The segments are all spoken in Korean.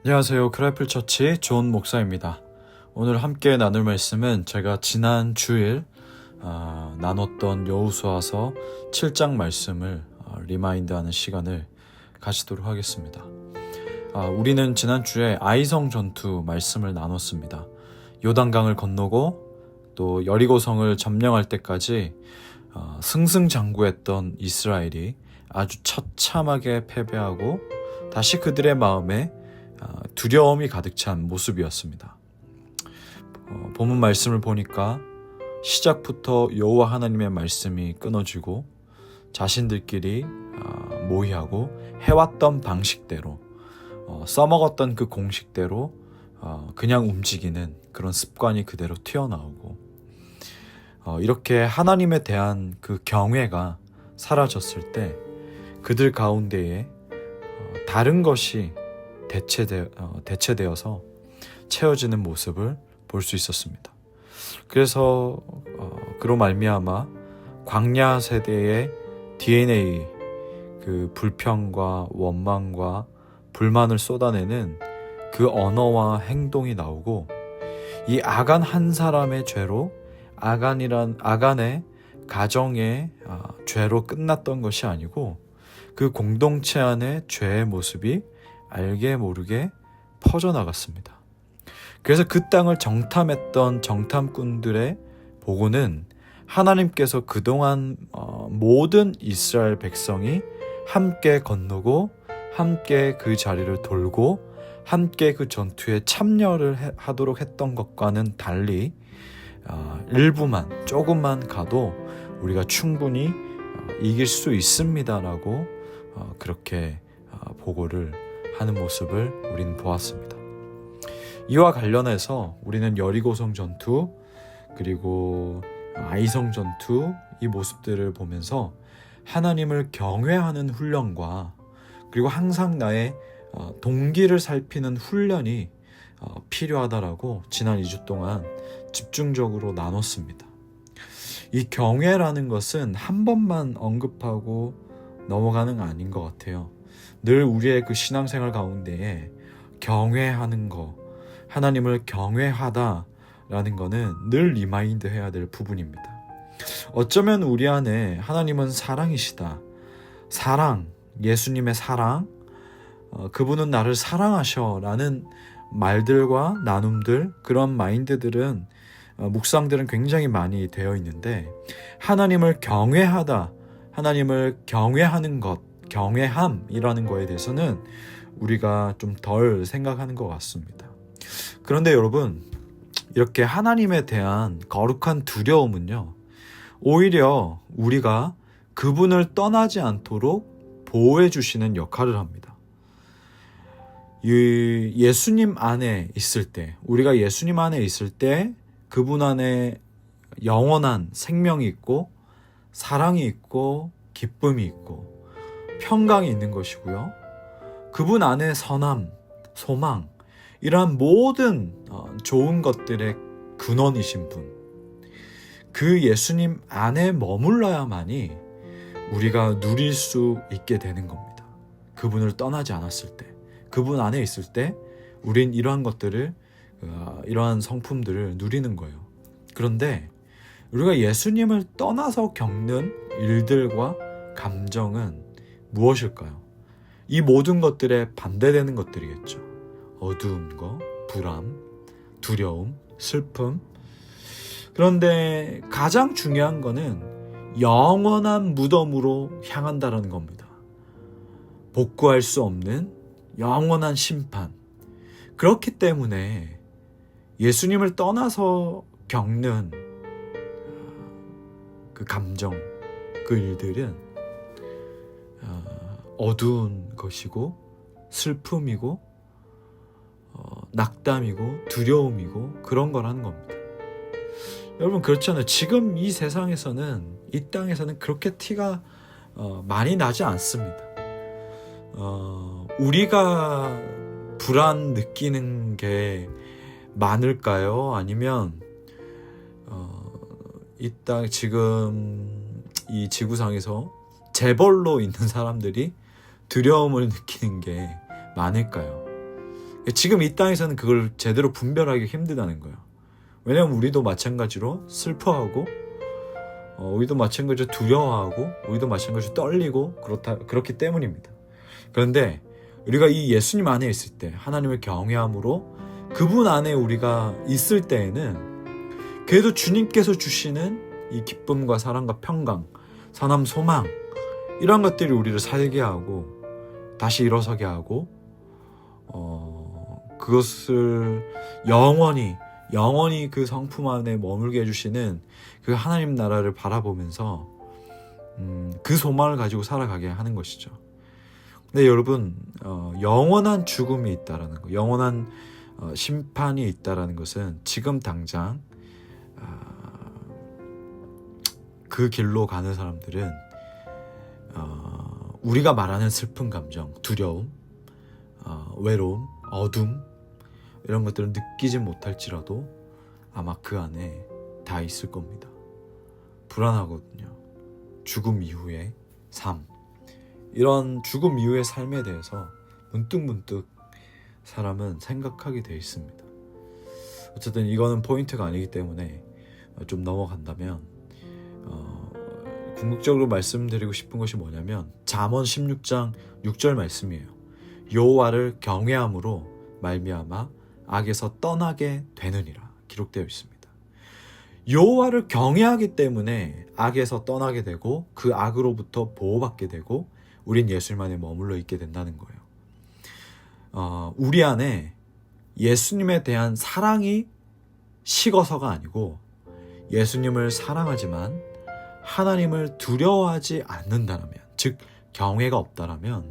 안녕하세요. 크라이플 처치 존 목사입니다. 오늘 함께 나눌 말씀은 제가 지난 주일 나눴던 여호수아서 7장 말씀을 리마인드하는 시간을 가지도록 하겠습니다. 우리는 지난 주에 아이성 전투 말씀을 나눴습니다. 요단강을 건너고 또 여리고성을 점령할 때까지 승승장구했던 이스라엘이 아주 처참하게 패배하고 다시 그들의 마음에 두려움이 가득 찬 모습이었습니다. 본문 말씀을 보니까 시작부터 여호와 하나님의 말씀이 끊어지고 자신들끼리 모의하고 해왔던 방식대로 써먹었던 그 공식대로 그냥 움직이는 그런 습관이 그대로 튀어나오고 이렇게 하나님에 대한 그 경외가 사라졌을 때 그들 가운데에 다른 것이 대체되어서 채워지는 모습을 볼 수 있었습니다. 그래서 그로 말미암아 광야 세대의 DNA, 그 불평과 원망과 불만을 쏟아내는 그 언어와 행동이 나오고 이 아간 한 사람의 죄로 아간의 가정의 죄로 끝났던 것이 아니고 그 공동체 안의 죄의 모습이 알게 모르게 퍼져나갔습니다. 그래서 그 땅을 정탐했던 정탐꾼들의 보고는 하나님께서 그동안 모든 이스라엘 백성이 함께 건너고 함께 그 자리를 돌고 함께 그 전투에 참여를 하도록 했던 것과는 달리 일부만 조금만 가도 우리가 충분히 이길 수 있습니다라고 그렇게 보고를 하는 모습을 우리는 보았습니다. 이와 관련해서 우리는 여리고성 전투 그리고 아이성 전투 이 모습들을 보면서 하나님을 경외하는 훈련과 그리고 항상 나의 동기를 살피는 훈련이 필요하다라고 지난 2주 동안 집중적으로 나눴습니다. 이 경외라는 것은 한 번만 언급하고 넘어가는 거 아닌 것 같아요. 늘 우리의 그 신앙생활 가운데에 경외하는 거, 하나님을 경외하다라는 거는 늘 리마인드 해야 될 부분입니다. 어쩌면 우리 안에 하나님은 사랑이시다. 사랑, 예수님의 사랑, 그분은 나를 사랑하셔 라는 말들과 나눔들, 그런 마인드들은 묵상들은 굉장히 많이 되어 있는데 하나님을 경외하다, 하나님을 경외하는 것, 경외함이라는 거에 대해서는 우리가 좀 덜 생각하는 것 같습니다. 그런데 여러분, 이렇게 하나님에 대한 거룩한 두려움은요, 오히려 우리가 그분을 떠나지 않도록 보호해 주시는 역할을 합니다. 예수님 안에 있을 때, 우리가 예수님 안에 있을 때 그분 안에 영원한 생명이 있고 사랑이 있고 기쁨이 있고 평강이 있는 것이고요. 그분 안에 선함, 소망, 이러한 모든 좋은 것들의 근원이신 분, 그 예수님 안에 머물러야만이 우리가 누릴 수 있게 되는 겁니다. 그분을 떠나지 않았을 때, 그분 안에 있을 때 우린 이러한 것들을, 이러한 성품들을 누리는 거예요. 그런데 우리가 예수님을 떠나서 겪는 일들과 감정은 무엇일까요? 이 모든 것들에 반대되는 것들이겠죠. 어두움과 불안, 두려움, 슬픔. 그런데 가장 중요한 거는 영원한 무덤으로 향한다는 겁니다. 복구할 수 없는 영원한 심판. 그렇기 때문에 예수님을 떠나서 겪는 그 감정, 그 일들은 어두운 것이고 슬픔이고 낙담이고 두려움이고 그런 거라는 겁니다. 여러분, 그렇잖아요. 지금 이 세상에서는, 이 땅에서는 그렇게 티가 많이 나지 않습니다. 우리가 불안 느끼는 게 많을까요? 아니면 이 땅 지금 이 지구상에서 재벌로 있는 사람들이 두려움을 느끼는 게 많을까요? 지금 이 땅에서는 그걸 제대로 분별하기 힘들다는 거예요. 왜냐하면 우리도 마찬가지로 슬퍼하고 우리도 마찬가지로 두려워하고 우리도 마찬가지로 떨리고 그렇기 때문입니다. 그런데 우리가 이 예수님 안에 있을 때 하나님을 경외함으로 그분 안에 우리가 있을 때에는 그래도 주님께서 주시는 이 기쁨과 사랑과 평강, 선함, 소망 이런 것들이 우리를 살게 하고 다시 일어서게 하고 그것을 영원히 그 성품 안에 머물게 해주시는 그 하나님 나라를 바라보면서 그 소망을 가지고 살아가게 하는 것이죠. 근데 여러분 영원한 죽음이 있다라는 거, 영원한 심판이 있다라는 것은 지금 당장 그 길로 가는 사람들은 우리가 말하는 슬픈 감정, 두려움, 외로움, 어둠 이런 것들을 느끼지 못할지라도 아마 그 안에 다 있을 겁니다. 불안하거든요. 죽음 이후의 삶, 이런 죽음 이후의 삶에 대해서 문득문득 사람은 생각하게 되어 있습니다. 어쨌든 이거는 포인트가 아니기 때문에 좀 넘어간다면 궁극적으로 말씀드리고 싶은 것이 뭐냐면 잠언 16장 6절 말씀이에요. 여호와를 경외함으로 말미암아 악에서 떠나게 되느니라 기록되어 있습니다. 여호와를 경외하기 때문에 악에서 떠나게 되고 그 악으로부터 보호받게 되고 우린 예수님 안에 머물러 있게 된다는 거예요. 우리 안에 예수님에 대한 사랑이 식어서가 아니고 예수님을 사랑하지만 하나님을 두려워하지 않는다면, 즉 경외가 없다라면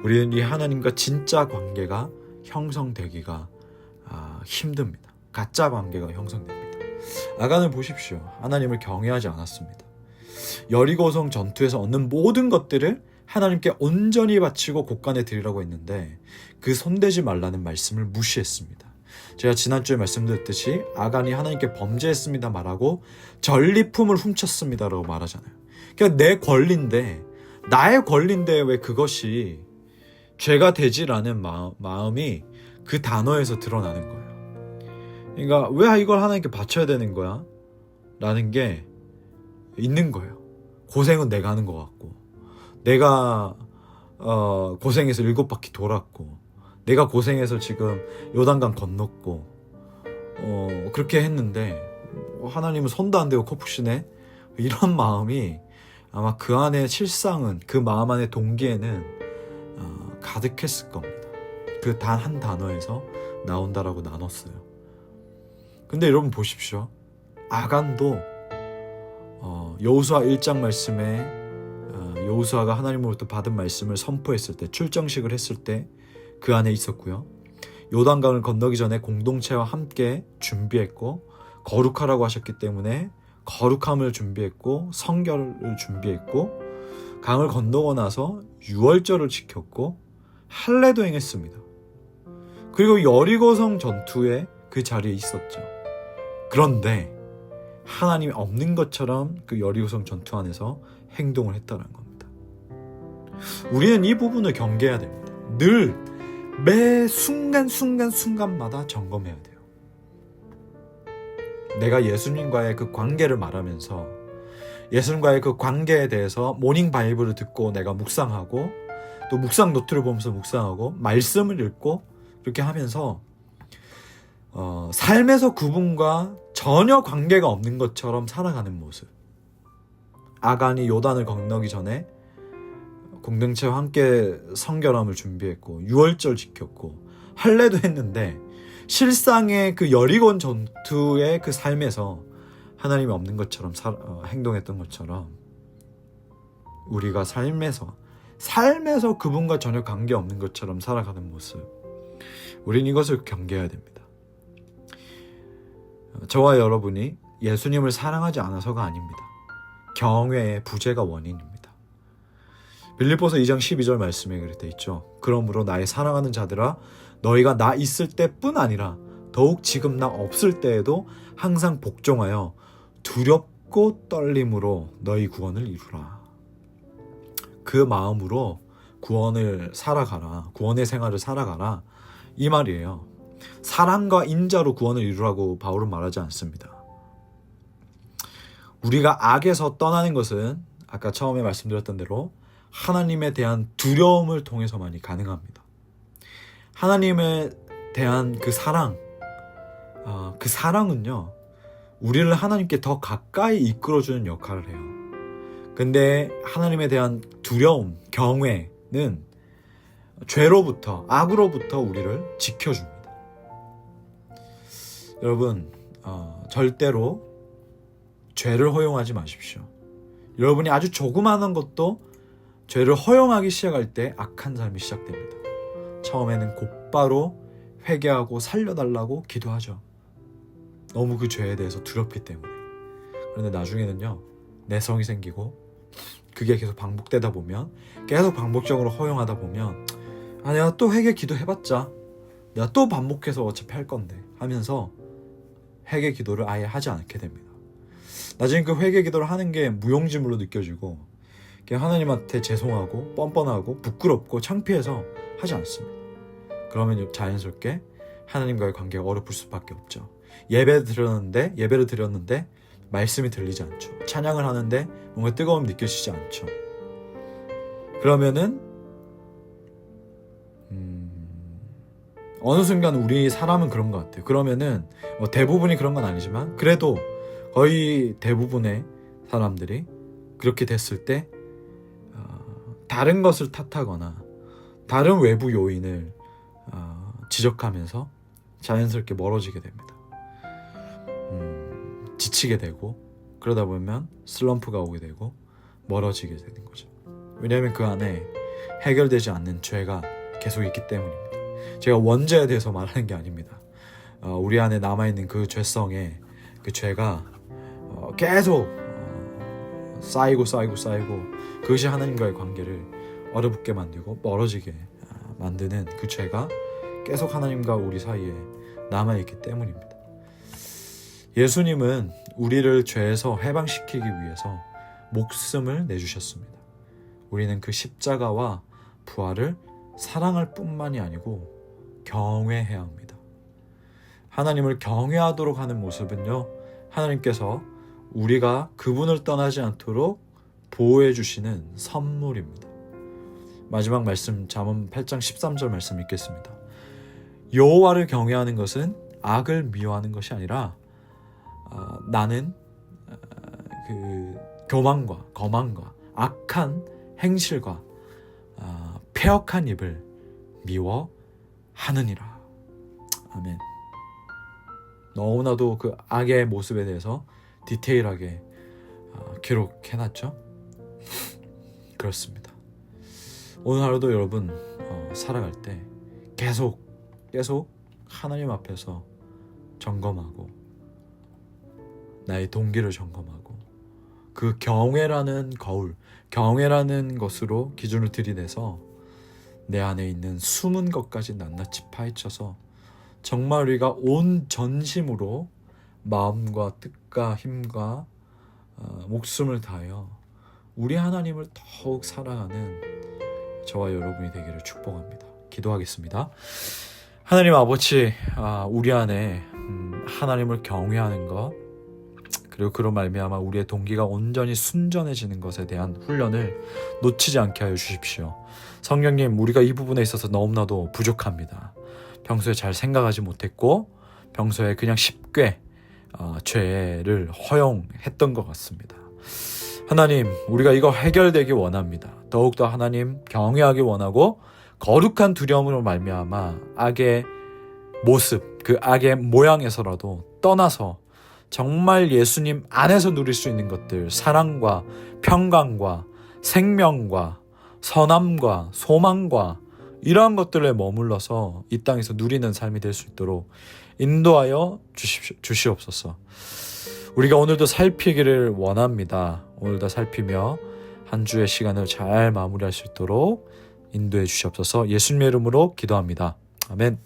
우리는 이 하나님과 진짜 관계가 형성되기가 힘듭니다. 가짜 관계가 형성됩니다. 아간을 보십시오. 하나님을 경외하지 않았습니다. 여리고성 전투에서 얻는 모든 것들을 하나님께 온전히 바치고 곳간에 드리라고 했는데 그 손대지 말라는 말씀을 무시했습니다. 제가 지난주에 말씀드렸듯이 아간이 하나님께 범죄했습니다 말하고 전리품을 훔쳤습니다라고 말하잖아요. 그러니까 내 권리인데, 나의 권리인데 왜 그것이 죄가 되지라는 마음이 그 단어에서 드러나는 거예요. 그러니까 왜 이걸 하나님께 바쳐야 되는 거야? 라는 게 있는 거예요. 고생은 내가 하는 것 같고, 내가 고생해서 7바퀴 돌았고, 내가 고생해서 지금 요단강 건넜고 그렇게 했는데 하나님은 손도 안 대고 코푸시네? 이런 마음이 아마 그 안에 실상은, 그 마음 안의 동기에는 가득했을 겁니다. 그 단 한 단어에서 나온다라고 나눴어요. 근데 여러분 보십시오. 아간도 여호수아 1장 말씀에 여호수아가 하나님으로부터 받은 말씀을 선포했을 때, 출정식을 했을 때 그 안에 있었고요. 요단강을 건너기 전에 공동체와 함께 준비했고, 거룩하라고 하셨기 때문에 거룩함을 준비했고, 성결을 준비했고, 강을 건너고 나서 유월절을 지켰고 할례도 행했습니다. 그리고 여리고성 전투에 그 자리에 있었죠. 그런데 하나님이 없는 것처럼 그 여리고성 전투 안에서 행동을 했다는 겁니다. 우리는 이 부분을 경계해야 됩니다. 늘 매 순간마다 점검해야 돼요. 내가 예수님과의 그 관계를 말하면서 예수님과의 그 관계에 대해서 모닝 바이블을 듣고 내가 묵상하고, 또 묵상 노트를 보면서 묵상하고, 말씀을 읽고, 그렇게 하면서 삶에서 그분과 전혀 관계가 없는 것처럼 살아가는 모습. 아간이 요단을 건너기 전에 공동체와 함께 성결함을 준비했고 유월절 지켰고 할례도 했는데 실상의 그 여리곤 전투의 그 삶에서 하나님이 없는 것처럼 행동했던 것처럼 우리가 삶에서 그분과 전혀 관계없는 것처럼 살아가는 모습, 우린 이것을 경계해야 됩니다. 저와 여러분이 예수님을 사랑하지 않아서가 아닙니다. 경외의 부재가 원인입니다. 빌립보서 2장 12절 말씀에 그렇게 있죠. 그러므로 나의 사랑하는 자들아, 너희가 나 있을 때뿐 아니라 더욱 지금 나 없을 때에도 항상 복종하여 두렵고 떨림으로 너희 구원을 이루라. 그 마음으로 구원의 생활을 살아가라. 이 말이에요. 사랑과 인자로 구원을 이루라고 바울은 말하지 않습니다. 우리가 악에서 떠나는 것은 아까 처음에 말씀드렸던 대로 하나님에 대한 두려움을 통해서만이 가능합니다. 하나님에 대한 그 사랑, 그 사랑은요, 우리를 하나님께 더 가까이 이끌어주는 역할을 해요. 근데 하나님에 대한 두려움, 경외는 죄로부터, 악으로부터 우리를 지켜줍니다. 여러분, 절대로 죄를 허용하지 마십시오. 여러분이 아주 조그마한 것도 죄를 허용하기 시작할 때 악한 삶이 시작됩니다. 처음에는 곧바로 회개하고 살려달라고 기도하죠. 너무 그 죄에 대해서 두렵기 때문에. 그런데 나중에는요, 내성이 생기고 그게 계속 반복되다 보면, 계속 반복적으로 허용하다 보면 내가 또 회개 기도해봤자 내가 또 반복해서 어차피 할 건데 하면서 회개 기도를 아예 하지 않게 됩니다. 나중에 그 회개 기도를 하는 게 무용지물로 느껴지고 하나님한테 죄송하고 뻔뻔하고 부끄럽고 창피해서 하지 않습니다. 그러면 자연스럽게 하나님과의 관계가 어렵을 수밖에 없죠. 예배를 드렸는데 말씀이 들리지 않죠. 찬양을 하는데 뭔가 뜨거움이 느껴지지 않죠. 그러면은 어느 순간 우리 사람은 그런 것 같아요. 그러면은 대부분이 그런 건 아니지만 그래도 거의 대부분의 사람들이 그렇게 됐을 때 다른 것을 탓하거나 다른 외부 요인을 지적하면서 자연스럽게 멀어지게 됩니다. 지치게 되고 그러다 보면 슬럼프가 오게 되고 멀어지게 되는 거죠. 왜냐하면 그 안에 해결되지 않는 죄가 계속 있기 때문입니다. 제가 원죄에 대해서 말하는 게 아닙니다. 우리 안에 남아있는 그 죄성에 그 죄가 계속 쌓이고 그것이 하나님과의 관계를 어렵게 만들고 멀어지게 만드는 그 죄가 계속 하나님과 우리 사이에 남아있기 때문입니다. 예수님은 우리를 죄에서 해방시키기 위해서 목숨을 내주셨습니다. 우리는 그 십자가와 부활을 사랑할 뿐만이 아니고 경외해야 합니다. 하나님을 경외하도록 하는 모습은요, 하나님께서 우리가 그분을 떠나지 않도록 보호해 주시는 선물입니다. 마지막 말씀, 잠언 8장 13절 말씀 읽겠습니다. 여호와를 경외하는 것은 악을 미워하는 것이 아니라 나는 그 교만과 거만과 악한 행실과 패역한 입을 미워하느니라. 아멘. 너무나도 그 악의 모습에 대해서 디테일하게 기록해놨죠. 그렇습니다. 오늘 하루도 여러분 살아갈 때 계속 하나님 앞에서 점검하고 나의 동기를 점검하고 그 경외라는 거울, 경외라는 것으로 기준을 들이대서 내 안에 있는 숨은 것까지 낱낱이 파헤쳐서 정말 우리가 온 전심으로 마음과 뜻과 힘과 목숨을 다하여 우리 하나님을 더욱 사랑하는 저와 여러분이 되기를 축복합니다. 기도하겠습니다. 하나님 아버지, 우리 안에 하나님을 경외하는 것, 그리고 그로 말미암아 우리의 동기가 온전히 순전해지는 것에 대한 훈련을 놓치지 않게 하여 주십시오. 성령님, 우리가 이 부분에 있어서 너무나도 부족합니다. 평소에 잘 생각하지 못했고 평소에 그냥 쉽게 죄를 허용했던 것 같습니다. 하나님, 우리가 이거 해결되기 원합니다. 더욱더 하나님 경외하기 원하고 거룩한 두려움으로 말미암아 악의 모습, 그 악의 모양에서라도 떠나서 정말 예수님 안에서 누릴 수 있는 것들, 사랑과 평강과 생명과 선함과 소망과 이러한 것들에 머물러서 이 땅에서 누리는 삶이 될 수 있도록 인도하여 주시옵소서. 우리가 오늘도 살피기를 원합니다. 오늘도 살피며 한 주의 시간을 잘 마무리할 수 있도록 인도해 주시옵소서. 예수님의 이름으로 기도합니다. 아멘.